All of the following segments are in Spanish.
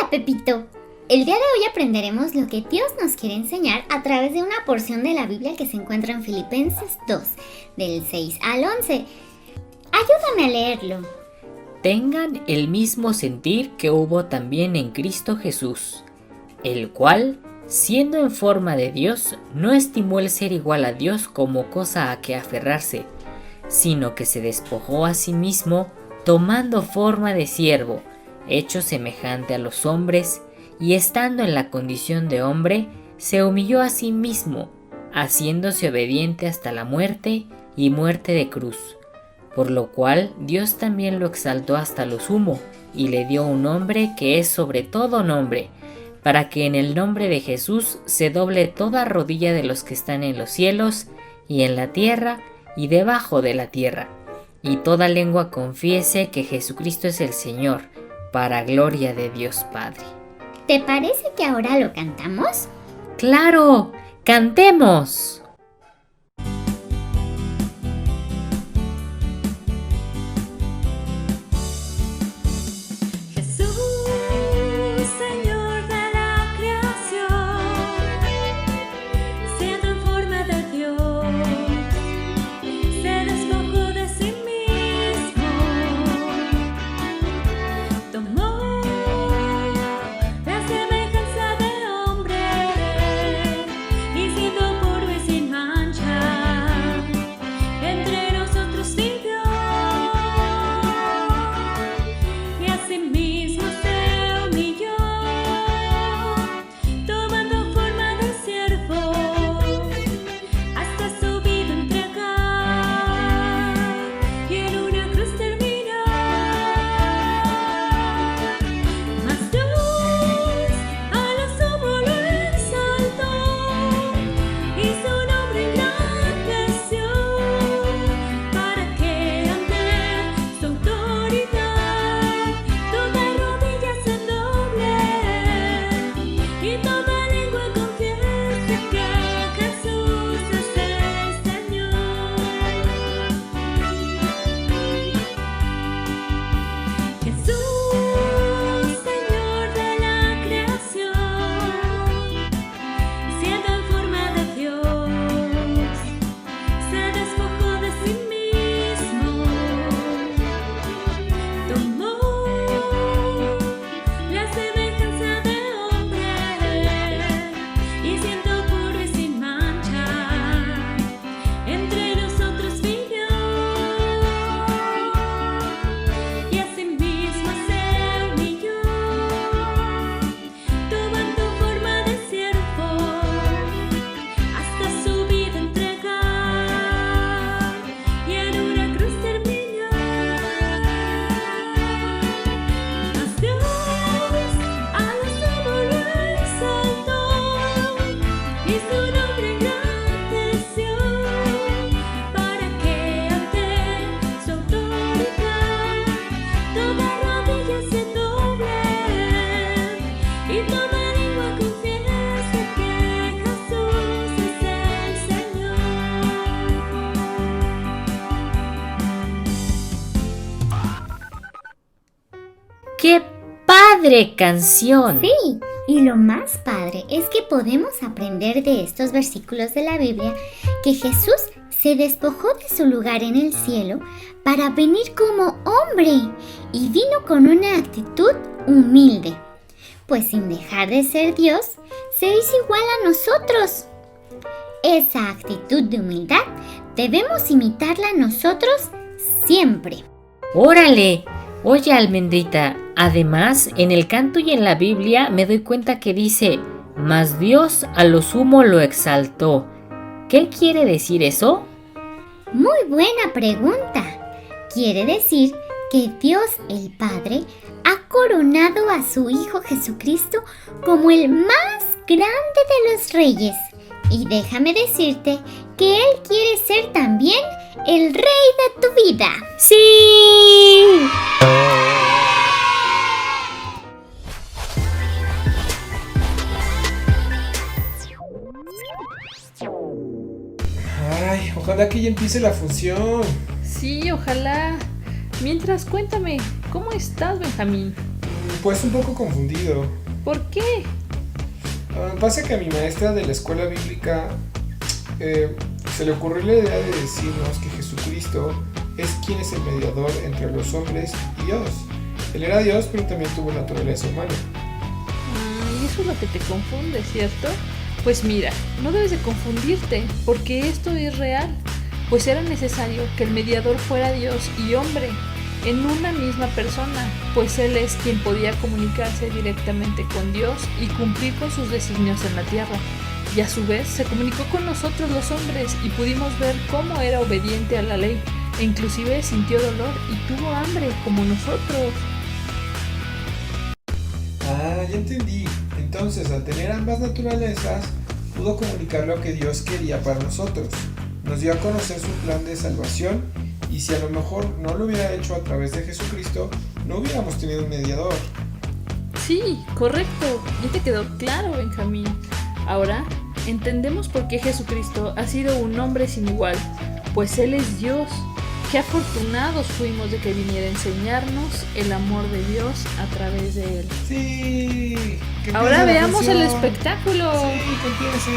Hola, Pepito. El día de hoy aprenderemos lo que Dios nos quiere enseñar a través de una porción de la Biblia que se encuentra en Filipenses 2, del 6 al 11. Ayúdame a leerlo. Tengan el mismo sentir que hubo también en Cristo Jesús, el cual, siendo en forma de Dios, no estimó el ser igual a Dios como cosa a que aferrarse, sino que se despojó a sí mismo, tomando forma de siervo, hecho semejante a los hombres, y estando en la condición de hombre, se humilló a sí mismo, haciéndose obediente hasta la muerte y muerte de cruz. Por lo cual Dios también lo exaltó hasta lo sumo, y le dio un nombre que es sobre todo nombre, para que en el nombre de Jesús se doble toda rodilla de los que están en los cielos, y en la tierra, y debajo de la tierra, y toda lengua confiese que Jesucristo es el Señor, para gloria de Dios Padre. ¿Te parece que ahora lo cantamos? ¡Claro! ¡Cantemos! ¡Qué padre canción! Sí, y lo más padre es que podemos aprender de estos versículos de la Biblia que Jesús se despojó de su lugar en el cielo para venir como hombre y vino con una actitud humilde, pues sin dejar de ser Dios, se hizo igual a nosotros. Esa actitud de humildad debemos imitarla nosotros siempre. ¡Órale! Oye, Almendrita, además, en el canto y en la Biblia me doy cuenta que dice, mas Dios a lo sumo lo exaltó. ¿Qué quiere decir eso? Muy buena pregunta. Quiere decir que Dios el Padre ha coronado a su Hijo Jesucristo como el más grande de los reyes. Y déjame decirte que Él quiere ser también el rey de tu vida. ¡Sí! Ay, ojalá que ya empiece la función. Sí, ojalá. Mientras, cuéntame, ¿cómo estás, Benjamín? Pues un poco confundido. ¿Por qué? Pasa que a mi maestra de la escuela bíblica se le ocurrió la idea de decirnos que Jesucristo es quien es el mediador entre los hombres y Dios. Él era Dios, pero también tuvo naturaleza humana. Y eso es lo que te confunde, ¿cierto? Pues mira, no debes de confundirte, porque esto es real, pues era necesario que el mediador fuera Dios y hombre, en una misma persona, pues Él es quien podía comunicarse directamente con Dios y cumplir con sus designios en la tierra. Y a su vez se comunicó con nosotros los hombres y pudimos ver cómo era obediente a la ley, e inclusive sintió dolor y tuvo hambre como nosotros. Ya entendí. Entonces, al tener ambas naturalezas, pudo comunicar lo que Dios quería para nosotros. Nos dio a conocer su plan de salvación, y si a lo mejor no lo hubiera hecho a través de Jesucristo, no hubiéramos tenido un mediador. Sí, correcto. Ya te quedó claro, Benjamín. Ahora entendemos por qué Jesucristo ha sido un hombre sin igual, pues Él es Dios. Qué afortunados fuimos de que viniera a enseñarnos el amor de Dios a través de Él. Sí. Ahora veamos el espectáculo. Sí, que empiece.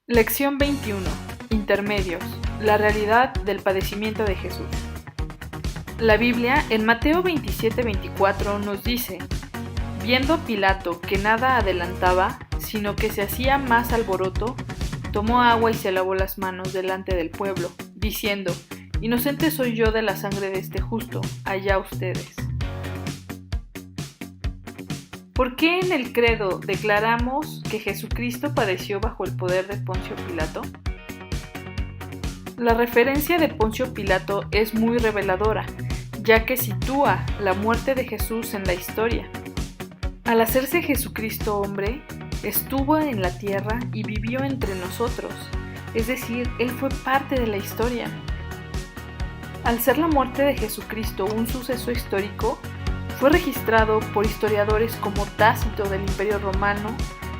Lección 21. Intermedios. La realidad del padecimiento de Jesús. La Biblia en Mateo 27:24 nos dice: viendo Pilato que nada adelantaba, sino que se hacía más alboroto, tomó agua y se lavó las manos delante del pueblo, diciendo: inocente soy yo de la sangre de este justo, allá ustedes. ¿Por qué en el credo declaramos que Jesucristo padeció bajo el poder de Poncio Pilato? La referencia de Poncio Pilato es muy reveladora, ya que sitúa la muerte de Jesús en la historia. Al hacerse Jesucristo hombre, estuvo en la tierra y vivió entre nosotros, es decir, Él fue parte de la historia. Al ser la muerte de Jesucristo un suceso histórico, fue registrado por historiadores como Tácito del Imperio Romano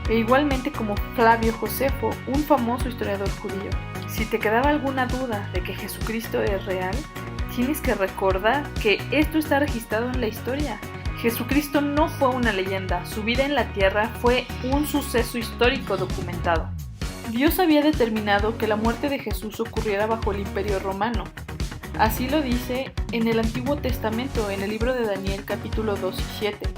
e igualmente como Flavio Josefo, un famoso historiador judío. Si te quedaba alguna duda de que Jesucristo es real, tienes que recordar que esto está registrado en la historia. Jesucristo no fue una leyenda, su vida en la tierra fue un suceso histórico documentado. Dios había determinado que la muerte de Jesús ocurriera bajo el Imperio Romano. Así lo dice en el Antiguo Testamento, en el libro de Daniel capítulo 2 y 7.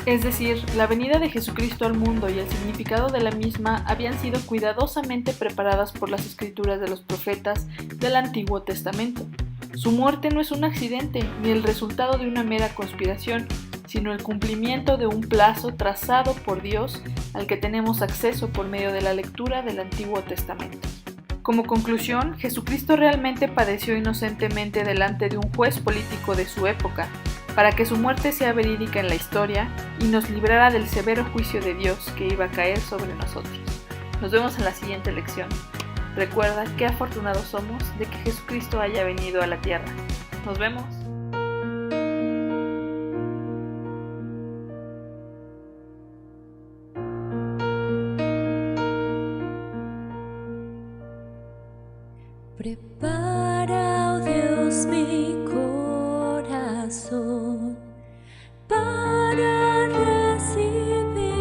Es decir, la venida de Jesucristo al mundo y el significado de la misma habían sido cuidadosamente preparadas por las escrituras de los profetas del Antiguo Testamento. Su muerte no es un accidente ni el resultado de una mera conspiración, sino el cumplimiento de un plazo trazado por Dios al que tenemos acceso por medio de la lectura del Antiguo Testamento. Como conclusión, Jesucristo realmente padeció inocentemente delante de un juez político de su época, para que su muerte sea verídica en la historia y nos librara del severo juicio de Dios que iba a caer sobre nosotros. Nos vemos en la siguiente lección. Recuerda qué afortunados somos de que Jesucristo haya venido a la tierra. Nos vemos. Prepara, oh Dios, mi corazón para recibir.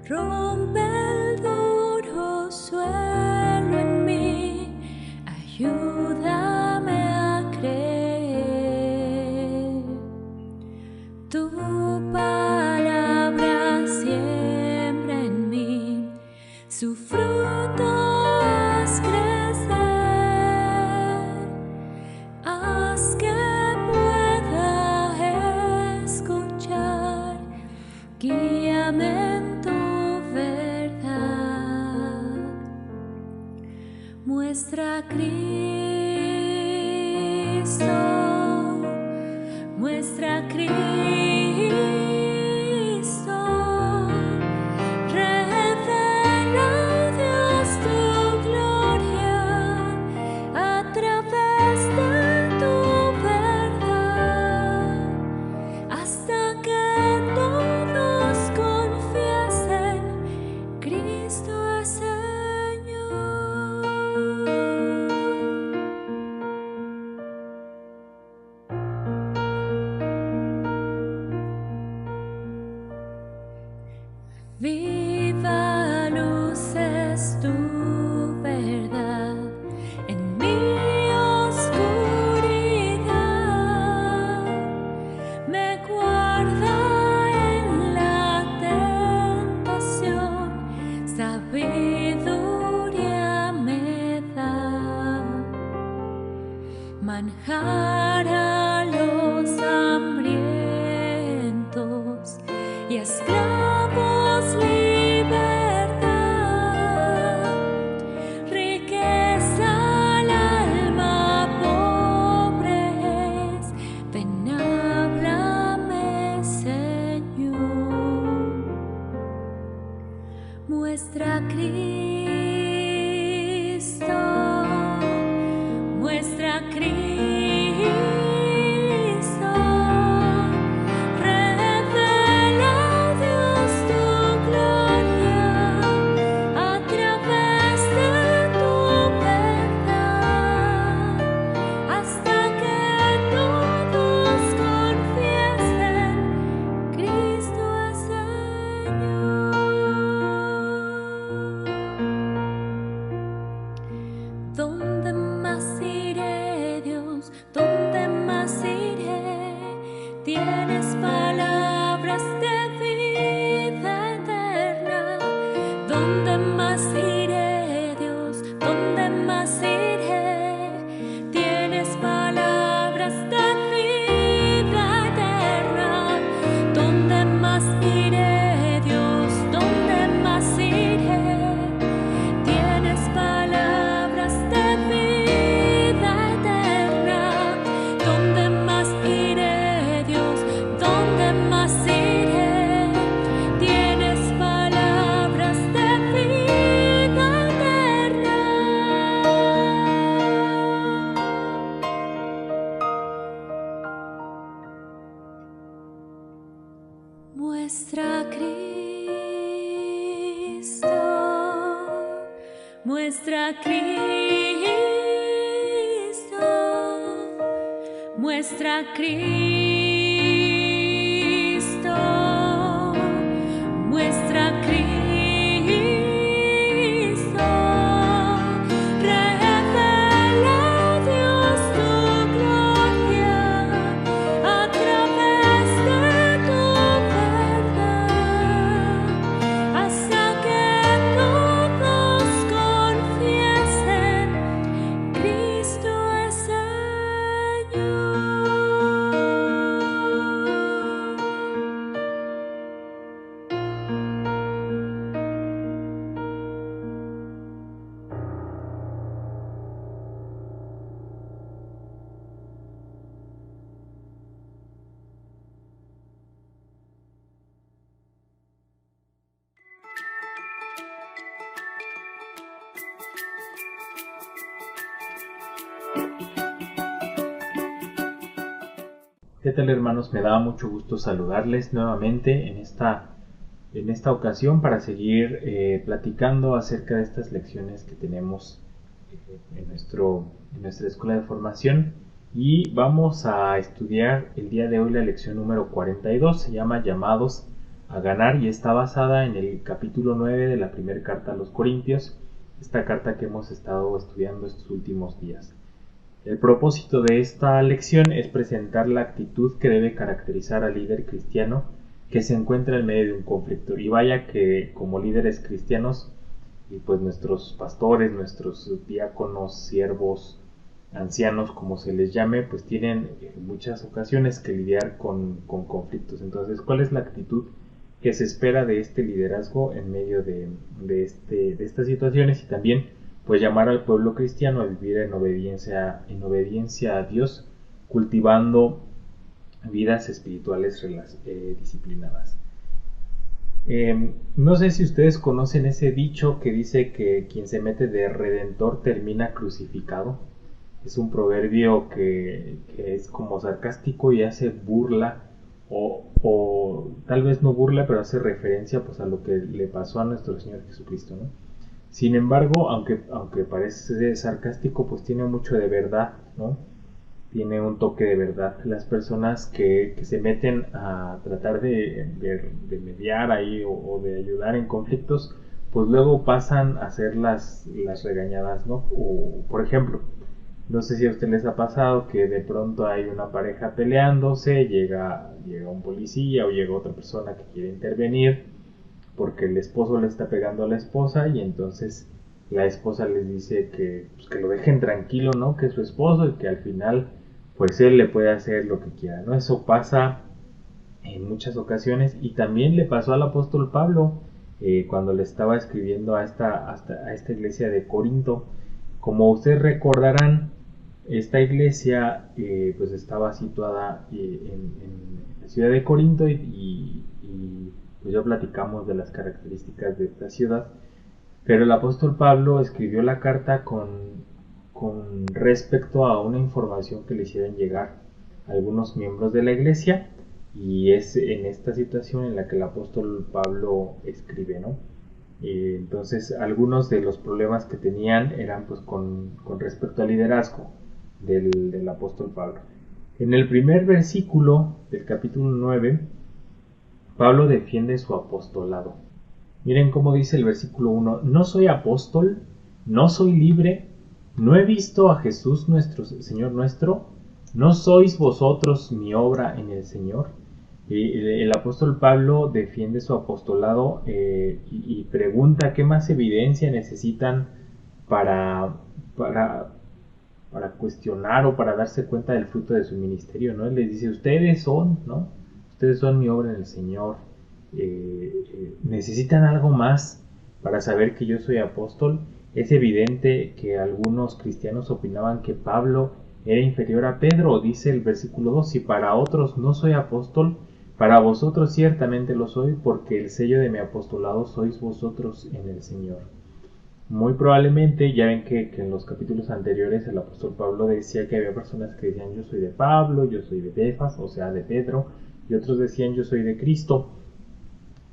Rompe el duro suelo en mí, ayúdame a creer. Tu palabra siembra en mí su fruto. Guíame en tu verdad, muestra a Cristo, muestra a Cristo, revela, oh Dios, tu gloria a través de tu verdad, hasta que todos confiesen esclavos libertad, riqueza al alma pobre es. Ven, háblame, Señor. Muestra a Cristo, muestra a Cristo. Revela, Dios, tu gloria a través de tu verdad, hasta que todos confiesen: Cristo es Señor. ¿Dónde más iré, Dios? ¿Dónde más iré? Tienes palabras de vida eterna. ¿Dónde más iré, Dios? ¿Dónde más iré? Tienes palabras de vida eterna. ¿Dónde más iré, Dios? ¿Dónde más iré? Tienes palabras de vida eterna. ¿Dónde más iré, Dios? ¿Dónde más iré? Tienes palabras de vida eterna. Muestra a Cristo, muestra a Cristo, muestra a Cristo, muestra a Cristo. Revela, Dios, tu gloria a través de tu verdad, hasta que todos confiesen: Cristo es Señor. ¿Qué tal, hermanos? Me da mucho gusto saludarles nuevamente en esta ocasión para seguir platicando acerca de estas lecciones que tenemos en nuestra escuela de formación, y vamos a estudiar el día de hoy la lección número 42. Se llama Llamados a ganar y está basada en el capítulo 9 de la primera carta a los Corintios, esta carta que hemos estado estudiando estos últimos días. El propósito de esta lección es presentar la actitud que debe caracterizar al líder cristiano que se encuentra en medio de un conflicto. Y vaya que como líderes cristianos, y pues nuestros pastores, nuestros diáconos, siervos, ancianos, como se les llame, pues tienen en muchas ocasiones que lidiar con conflictos. Entonces, ¿cuál es la actitud que se espera de este liderazgo en medio de estas situaciones? Y también pues llamar al pueblo cristiano a vivir en obediencia a Dios, cultivando vidas espirituales disciplinadas. No sé si ustedes conocen ese dicho que dice que quien se mete de redentor termina crucificado. Es un proverbio que es como sarcástico y hace burla, o tal vez no burla, pero hace referencia pues a lo que le pasó a nuestro Señor Jesucristo, ¿no? Sin embargo, aunque parece sarcástico, pues tiene mucho de verdad, ¿no? Tiene un toque de verdad. Las personas que se meten a tratar de mediar ahí o de ayudar en conflictos, pues luego pasan a ser las regañadas, ¿no? O, por ejemplo, no sé si a ustedes les ha pasado que de pronto hay una pareja peleándose, llega un policía o llega otra persona que quiere intervenir porque el esposo le está pegando a la esposa, y entonces la esposa les dice que lo dejen tranquilo, ¿no? Que es su esposo y que al final pues él le puede hacer lo que quiera, ¿no? Eso pasa en muchas ocasiones, y también le pasó al apóstol Pablo cuando le estaba escribiendo a esta iglesia de Corinto. Como ustedes recordarán, esta iglesia pues estaba situada en la ciudad de Corinto y pues ya platicamos de las características de esta ciudad, pero el apóstol Pablo escribió la carta con respecto a una información que le hicieron llegar a algunos miembros de la iglesia, y es en esta situación en la que el apóstol Pablo escribe, ¿no? Entonces algunos de los problemas que tenían eran pues con respecto al liderazgo del apóstol Pablo. En el primer versículo del capítulo 9, Pablo defiende su apostolado. Miren cómo dice el versículo 1: no soy apóstol, no soy libre, no he visto a Jesús nuestro Señor nuestro, no sois vosotros mi obra en el Señor. El apóstol Pablo defiende su apostolado y pregunta qué más evidencia necesitan para cuestionar o para darse cuenta del fruto de su ministerio, ¿no? Él les dice: ustedes son, ¿no? Ustedes son mi obra en el Señor. ¿Necesitan algo más para saber que yo soy apóstol? Es evidente que algunos cristianos opinaban que Pablo era inferior a Pedro. Dice el versículo 2: si para otros no soy apóstol, para vosotros ciertamente lo soy, porque el sello de mi apostolado sois vosotros en el Señor. Muy probablemente, ya ven que en los capítulos anteriores el apóstol Pablo decía que había personas que decían: yo soy de Pablo, yo soy de Cefas, o sea de Pedro, y otros decían: yo soy de Cristo.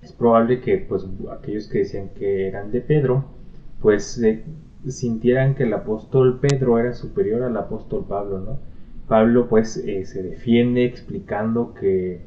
Es probable que pues aquellos que decían que eran de Pedro pues sintieran que el apóstol Pedro era superior al apóstol Pablo, ¿no? Pablo pues se defiende explicando que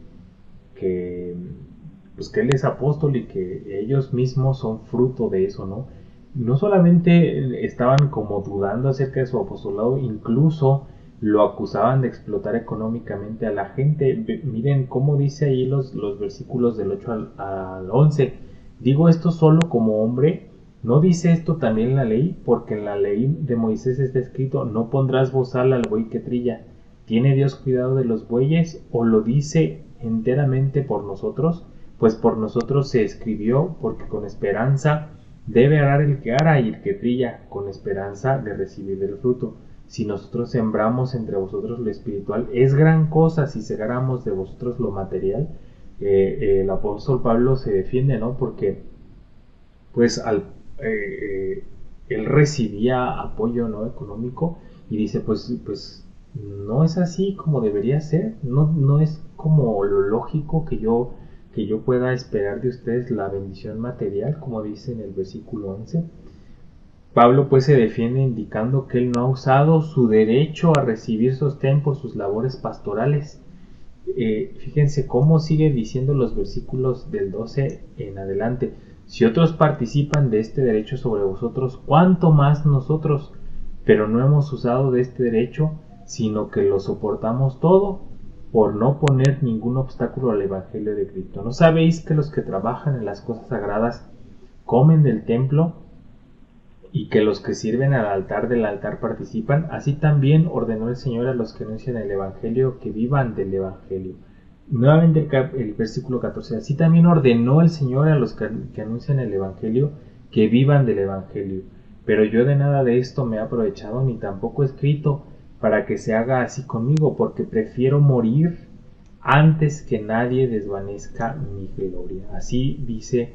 él es apóstol y que ellos mismos son fruto de eso, ¿no? No solamente estaban como dudando acerca de su apostolado, incluso lo acusaban de explotar económicamente a la gente. Miren cómo dice ahí los versículos del 8 al 11. Digo esto solo como hombre. ¿No dice esto también la ley? Porque en la ley de Moisés está escrito: no pondrás bozal al buey que trilla. ¿Tiene Dios cuidado de los bueyes? ¿O lo dice enteramente por nosotros? Pues por nosotros se escribió, porque con esperanza debe arar el que ara y el que trilla, con esperanza de recibir el fruto. Si nosotros sembramos entre vosotros lo espiritual, es gran cosa si segáramos de vosotros lo material. El apóstol Pablo se defiende, ¿no? Porque pues él recibía apoyo, ¿no?, económico, y dice pues no es así como debería ser, no es como lo lógico que yo pueda esperar de ustedes la bendición material, como dice en el versículo 11. Pablo pues se defiende indicando que él no ha usado su derecho a recibir sostén por sus labores pastorales. Fíjense cómo sigue diciendo los versículos del 12 en adelante: si otros participan de este derecho sobre vosotros, ¿cuánto más nosotros? Pero no hemos usado de este derecho, sino que lo soportamos todo, por no poner ningún obstáculo al evangelio de Cristo. ¿No sabéis que los que trabajan en las cosas sagradas comen del templo, y que los que sirven al altar del altar participan? Así también ordenó el Señor a los que anuncian el evangelio que vivan del evangelio. Nuevamente el versículo 14: así también ordenó el Señor a los que anuncian el evangelio que vivan del evangelio. Pero yo de nada de esto me he aprovechado, ni tampoco he escrito para que se haga así conmigo, porque prefiero morir antes que nadie desvanezca mi gloria. Así dice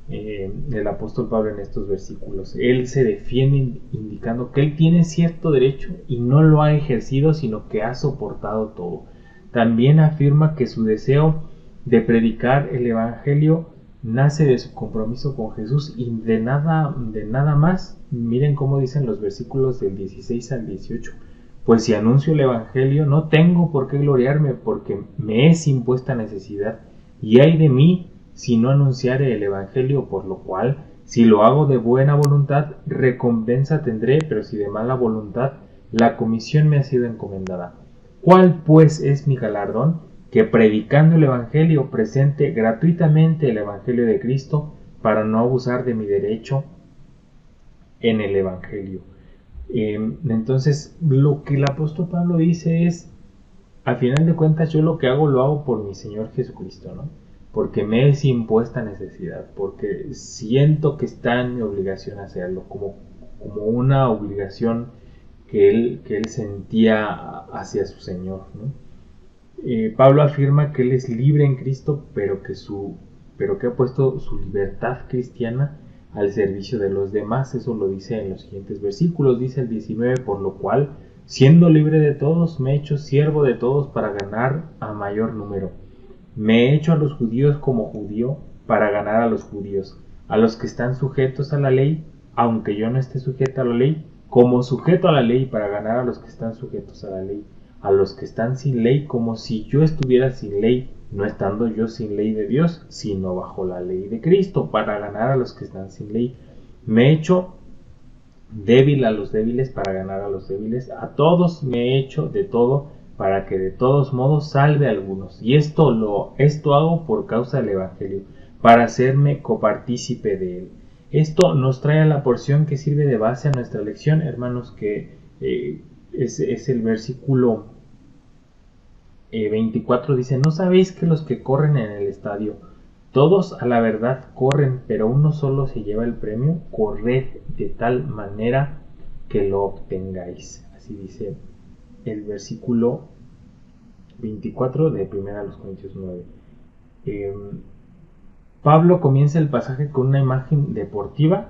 el apóstol Pablo en estos versículos. Él se defiende indicando que él tiene cierto derecho y no lo ha ejercido, sino que ha soportado todo. También afirma que su deseo de predicar el evangelio nace de su compromiso con Jesús y de nada más. Miren cómo dicen los versículos del 16 al 18: pues si anuncio el evangelio, no tengo por qué gloriarme, porque me es impuesta necesidad, y ay de mí si no anunciare el evangelio, por lo cual, si lo hago de buena voluntad, recompensa tendré, pero si de mala voluntad, la comisión me ha sido encomendada. ¿Cuál pues es mi galardón? Que predicando el evangelio presente gratuitamente el evangelio de Cristo, para no abusar de mi derecho en el evangelio. Entonces lo que el apóstol Pablo dice es: al final de cuentas yo lo que hago lo hago por mi Señor Jesucristo, ¿no? Porque me es impuesta necesidad, porque siento que está en mi obligación hacerlo, como una obligación que él sentía hacia su Señor, ¿no? Pablo afirma que él es libre en Cristo, pero que ha puesto su libertad cristiana al servicio de los demás. Eso lo dice en los siguientes versículos. Dice el 19: por lo cual, siendo libre de todos, me he hecho siervo de todos para ganar a mayor número. Me he hecho a los judíos como judío para ganar a los judíos, a los que están sujetos a la ley, aunque yo no esté sujeto a la ley, como sujeto a la ley para ganar a los que están sujetos a la ley, a los que están sin ley, como si yo estuviera sin ley, no estando yo sin ley de Dios, sino bajo la ley de Cristo, para ganar a los que están sin ley. Me he hecho débil a los débiles para ganar a los débiles. A todos me he hecho de todo, para que de todos modos salve a algunos. Y esto hago por causa del Evangelio, para hacerme copartícipe de él. Esto nos trae a la porción que sirve de base a nuestra lección, hermanos, que es el versículo 24. Dice: ¿no sabéis que los que corren en el estadio, todos a la verdad corren, pero uno solo se lleva el premio? Corred de tal manera que lo obtengáis. Así dice el versículo 24 de 1 Corintios 9. Pablo comienza el pasaje con una imagen deportiva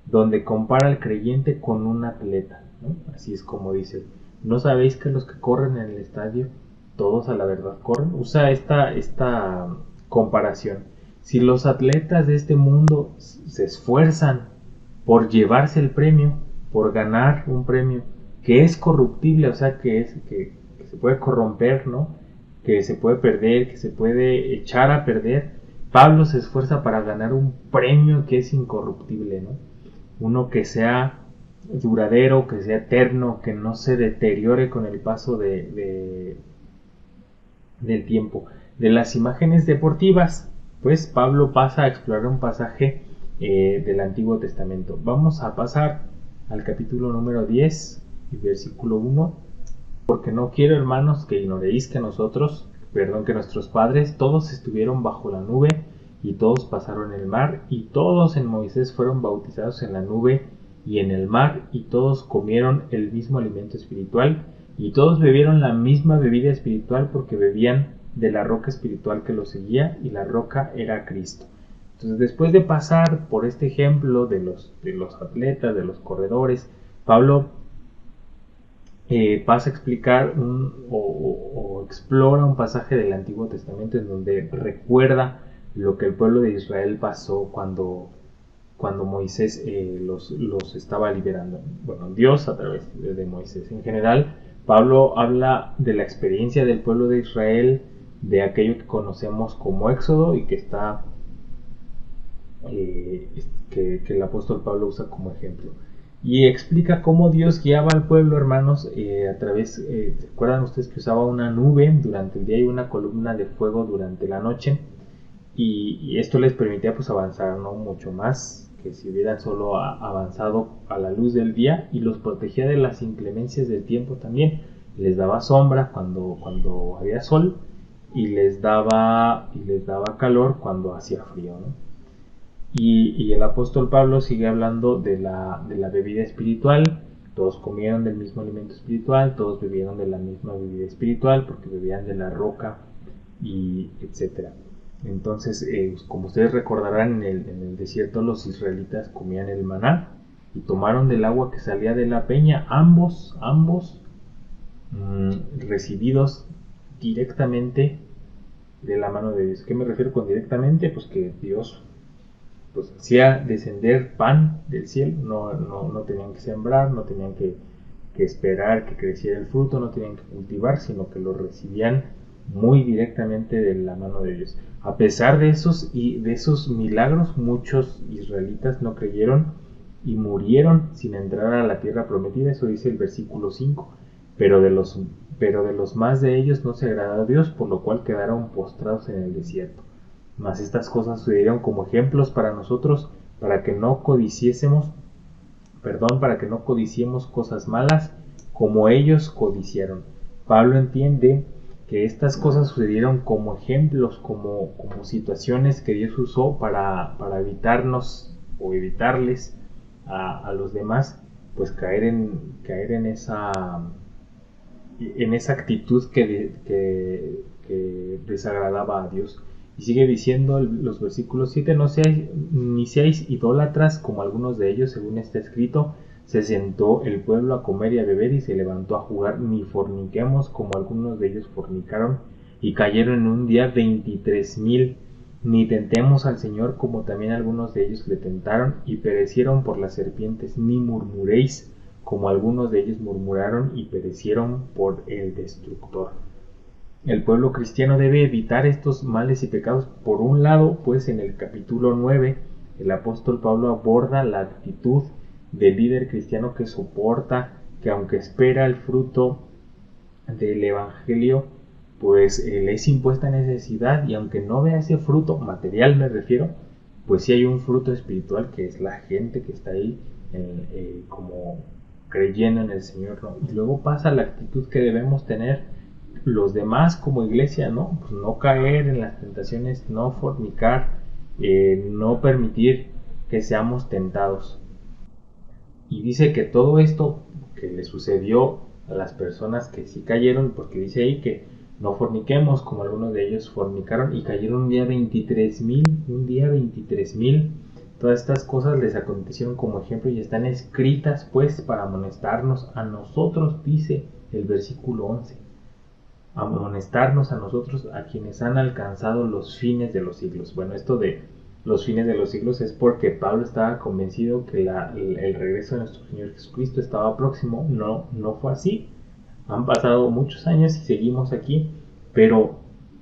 donde compara al creyente con un atleta, ¿no? Así es como dice: ¿no sabéis que los que corren en el estadio, todos a la verdad corren? Usa esta comparación. Si los atletas de este mundo se esfuerzan por llevarse el premio, por ganar un premio que es corruptible, o sea, que se puede corromper, ¿no? Que se puede perder, que se puede echar a perder, Pablo se esfuerza para ganar un premio que es incorruptible, ¿no? Uno que sea duradero, que sea eterno, que no se deteriore con el paso del tiempo. De las imágenes deportivas, pues Pablo pasa a explorar un pasaje del Antiguo Testamento. Vamos a pasar al capítulo número 10, versículo 1. Porque no quiero, hermanos, que ignoréis que nuestros padres todos estuvieron bajo la nube, y todos pasaron el mar, y todos en Moisés fueron bautizados en la nube y en el mar, y todos comieron el mismo alimento espiritual, y todos bebieron la misma bebida espiritual, porque bebían de la roca espiritual que los seguía, y la roca era Cristo. Entonces, después de pasar por este ejemplo de los atletas, de los corredores, Pablo pasa a explicar o explora un pasaje del Antiguo Testamento en donde recuerda lo que el pueblo de Israel pasó cuando Moisés los estaba liberando. Bueno, Dios a través de Moisés. En general, Pablo habla de la experiencia del pueblo de Israel, de aquello que conocemos como Éxodo y que el apóstol Pablo usa como ejemplo. Y explica cómo Dios guiaba al pueblo, hermanos, a través, ¿se acuerdan ustedes que usaba una nube durante el día y una columna de fuego durante la noche? Y esto les permitía pues avanzar, ¿no? Mucho más que si hubieran solo avanzado a la luz del día, y los protegía de las inclemencias del tiempo también. Les daba sombra cuando había sol, y les daba calor cuando hacía frío, ¿no? Y el apóstol Pablo sigue hablando de la bebida espiritual. Todos comieron del mismo alimento espiritual, todos bebieron de la misma bebida espiritual, porque bebían de la roca, y etcétera. Entonces, como ustedes recordarán, en el desierto los israelitas comían el maná y tomaron del agua que salía de la peña, ambos recibidos directamente de la mano de Dios. ¿Qué me refiero con directamente? Pues que Dios pues hacía descender pan del cielo. No tenían que sembrar, no tenían que esperar que creciera el fruto, no tenían que cultivar, sino que lo recibían muy directamente de la mano de Dios. A pesar de esos milagros, muchos israelitas no creyeron y murieron sin entrar a la tierra prometida. Eso dice el versículo 5. Pero de los más de ellos no se agradó a Dios, por lo cual quedaron postrados en el desierto. Mas estas cosas sucedieron como ejemplos para nosotros, para que no codiciemos cosas malas como ellos codiciaron. Pablo entiende que estas cosas sucedieron como ejemplos, como situaciones que Dios usó para evitarnos o evitarles a los demás, pues caer en esa actitud que desagradaba a Dios. Y sigue diciendo los versículos 7: no seáis ni seáis idólatras como algunos de ellos, según está escrito, se sentó el pueblo a comer y a beber y se levantó a jugar, ni forniquemos como algunos de ellos fornicaron y cayeron en un día 23,000, ni tentemos al Señor como también algunos de ellos le tentaron y perecieron por las serpientes, ni murmuréis como algunos de ellos murmuraron y perecieron por el destructor. El pueblo cristiano debe evitar estos males y pecados. Por un lado, pues en el capítulo 9, el apóstol Pablo aborda la actitud del líder cristiano que soporta, que aunque espera el fruto del evangelio, pues le es impuesta necesidad, y aunque no vea ese fruto material, me refiero, pues sí hay un fruto espiritual, que es la gente que está ahí como creyendo en el Señor, ¿no? Y luego pasa la actitud que debemos tener los demás como iglesia, ¿no? Pues no caer en las tentaciones, no fornicar, no permitir que seamos tentados. Y dice que todo esto que le sucedió a las personas que sí cayeron, porque dice ahí que no forniquemos como algunos de ellos fornicaron y cayeron un día 23,000. Todas estas cosas les acontecieron como ejemplo y están escritas pues para amonestarnos a nosotros, dice el versículo 11. Amonestarnos a nosotros, a quienes han alcanzado los fines de los siglos. Bueno, esto de los fines de los siglos es porque Pablo estaba convencido que el regreso de nuestro Señor Jesucristo estaba próximo. No fue así. Han pasado muchos años y seguimos aquí, pero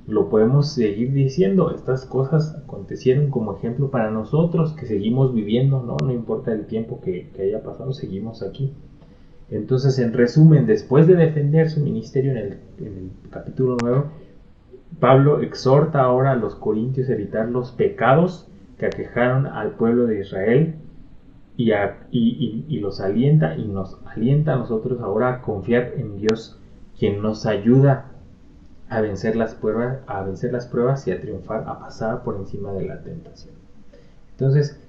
lo podemos seguir diciendo. Estas cosas acontecieron como ejemplo para nosotros que seguimos viviendo, no importa el tiempo que haya pasado, seguimos aquí. Entonces, en resumen, después de defender su ministerio en el capítulo 9, Pablo exhorta ahora a los corintios a evitar los pecados que aquejaron al pueblo de Israel y los alienta y nos alienta a nosotros ahora a confiar en Dios, quien nos ayuda a vencer las pruebas y a triunfar, a pasar por encima de la tentación. Entonces,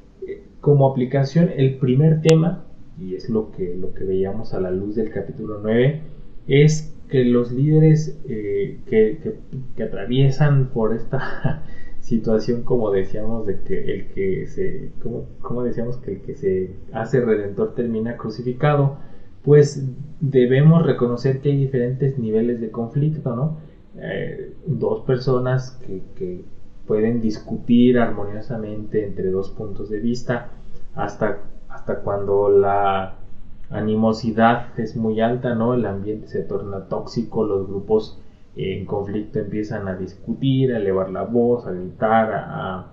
como aplicación, el primer tema, y es lo que veíamos a la luz del capítulo 9, es que los líderes que atraviesan por esta situación, como decíamos, de que el que se hace redentor termina crucificado, pues debemos reconocer que hay diferentes niveles de conflicto, ¿no? Dos personas que pueden discutir armoniosamente entre dos puntos de vista hasta cuando la animosidad es muy alta, ¿no? El ambiente se torna tóxico, los grupos en conflicto empiezan a discutir, a elevar la voz, a gritar,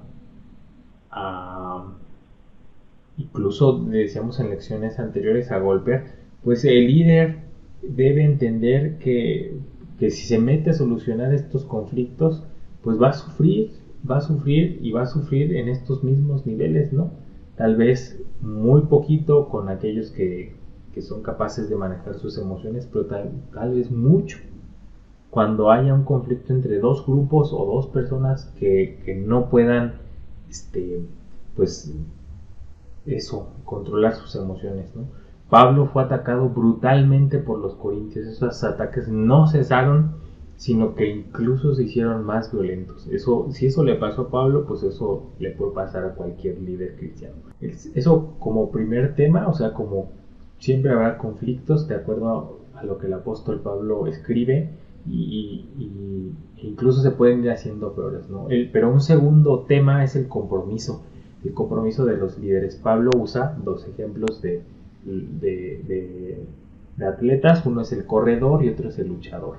incluso decíamos en lecciones anteriores, a golpear. Pues el líder debe entender que si se mete a solucionar estos conflictos, pues va a sufrir en estos mismos niveles, ¿no? Tal vez muy poquito con aquellos que son capaces de manejar sus emociones, pero tal vez mucho cuando haya un conflicto entre dos grupos o dos personas que no puedan controlar sus emociones, ¿no? Pablo fue atacado brutalmente por los corintios. Esos ataques no cesaron, sino que incluso se hicieron más violentos. Si eso le pasó a Pablo, pues eso le puede pasar a cualquier líder cristiano. Eso como primer tema, o sea, como siempre habrá conflictos de acuerdo a lo que el apóstol Pablo escribe, y incluso se pueden ir haciendo peores, ¿no? Pero un segundo tema es el compromiso de los líderes. Pablo usa dos ejemplos de atletas, uno es el corredor y otro es el luchador,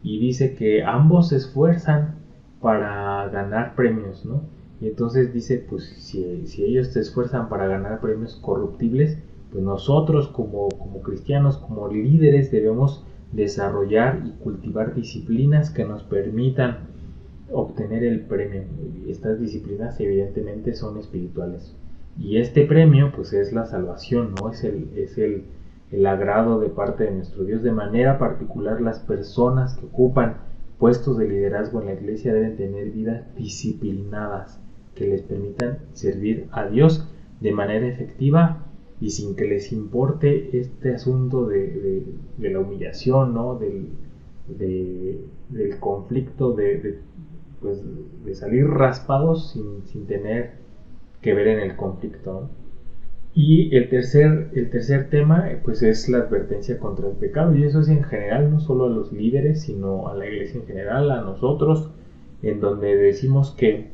y dice que ambos se esfuerzan para ganar premios, ¿no? Y entonces dice, pues si ellos se esfuerzan para ganar premios corruptibles, pues nosotros como cristianos, como líderes, debemos desarrollar y cultivar disciplinas que nos permitan obtener el premio. Estas disciplinas evidentemente son espirituales, y este premio pues es la salvación, ¿no? Es el agrado de parte de nuestro Dios. De manera particular, las personas que ocupan puestos de liderazgo en la iglesia deben tener vidas disciplinadas que les permitan servir a Dios de manera efectiva y sin que les importe este asunto de la humillación, ¿no? del conflicto, pues, de salir raspados sin tener que ver en el conflicto, ¿no? Y el tercer tema pues es la advertencia contra el pecado, y eso es en general, no solo a los líderes, sino a la iglesia en general, a nosotros, en donde decimos que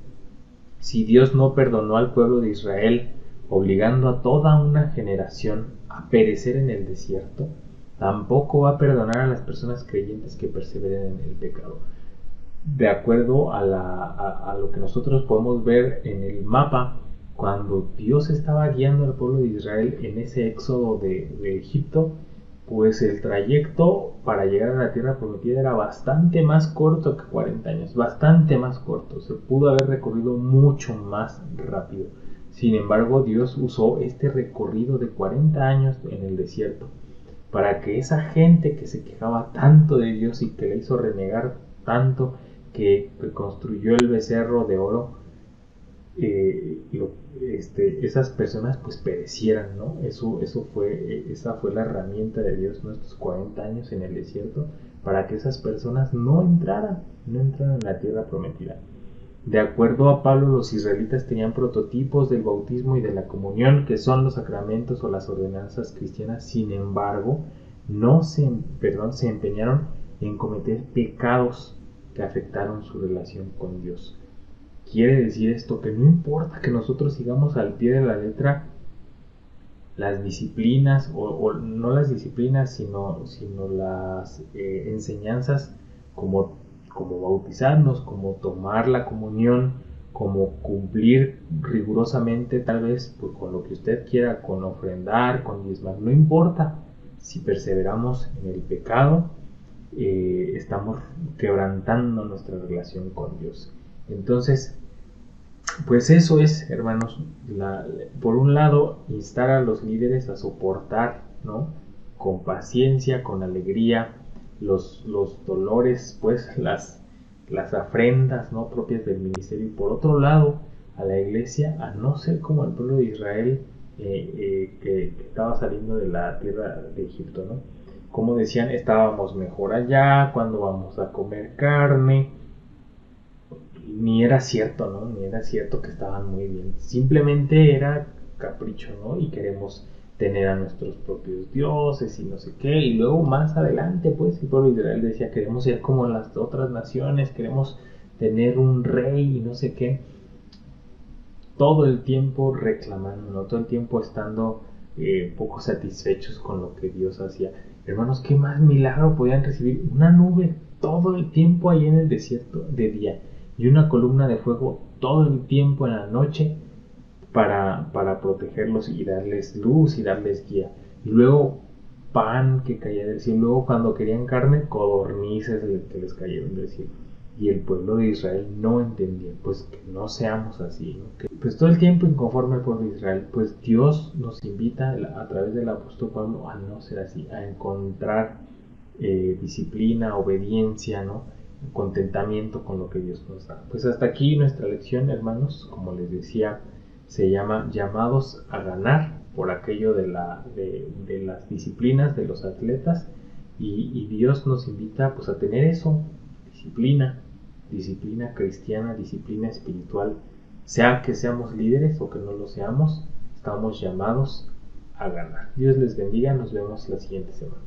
si Dios no perdonó al pueblo de Israel, obligando a toda una generación a perecer en el desierto, tampoco va a perdonar a las personas creyentes que perseveren en el pecado. De acuerdo a lo que nosotros podemos ver en el mapa, cuando Dios estaba guiando al pueblo de Israel en ese éxodo de Egipto, pues el trayecto para llegar a la tierra prometida era bastante más corto que 40 años, bastante más corto, se pudo haber recorrido mucho más rápido. Sin embargo, Dios usó este recorrido de 40 años en el desierto para que esa gente que se quejaba tanto de Dios y que le hizo renegar tanto, que construyó el becerro de oro, esas personas pues perecieran, ¿no? Esa fue la herramienta de Dios, ¿no? Estos 40 años en el desierto, para que esas personas no entraran en la tierra prometida. De acuerdo a Pablo, los israelitas tenían prototipos del bautismo y de la comunión, que son los sacramentos o las ordenanzas cristianas. Sin embargo, se empeñaron en cometer pecados que afectaron su relación con Dios. Quiere decir esto que no importa que nosotros sigamos al pie de la letra las disciplinas, o no las disciplinas, sino las enseñanzas como bautizarnos, como tomar la comunión, como cumplir rigurosamente, tal vez pues, con lo que usted quiera, con ofrendar, con diezmar. No importa si perseveramos en el pecado, estamos quebrantando nuestra relación con Dios. Entonces, pues eso es, hermanos, por un lado, instar a los líderes a soportar, ¿no? Con paciencia, con alegría, los dolores, pues las afrentas, ¿no? Propias del ministerio. Y por otro lado, a la iglesia a no ser como el pueblo de Israel que estaba saliendo de la tierra de Egipto, ¿no? Como decían, estábamos mejor allá, cuando vamos a comer carne. Ni era cierto, ¿no? Ni era cierto que estaban muy bien. Simplemente era capricho, ¿no? Y queremos tener a nuestros propios dioses y no sé qué. Y luego más adelante, pues, el pueblo de Israel decía, queremos ser como las otras naciones, queremos tener un rey y no sé qué. Todo el tiempo reclamando, ¿no? Todo el tiempo estando poco satisfechos con lo que Dios hacía. Hermanos, ¿qué más milagro podían recibir? Una nube todo el tiempo ahí en el desierto de día, y una columna de fuego todo el tiempo en la noche para protegerlos y darles luz y darles guía. Y luego pan que caía del cielo. Luego cuando querían carne, codornices que les cayeron del cielo. Y el pueblo de Israel no entendía, pues que no seamos así, ¿no? Que, pues todo el tiempo inconforme al pueblo de Israel, pues Dios nos invita a través del apóstol Pablo a no ser así, a encontrar disciplina, obediencia, ¿no? Contentamiento con lo que Dios nos da. Pues hasta aquí nuestra lección, hermanos. Como les decía, se llama llamados a ganar, por aquello de las disciplinas de los atletas, y Dios nos invita pues a tener eso, disciplina cristiana, disciplina espiritual. Sea que seamos líderes o que no lo seamos, estamos llamados a ganar. Dios les bendiga, nos vemos la siguiente semana.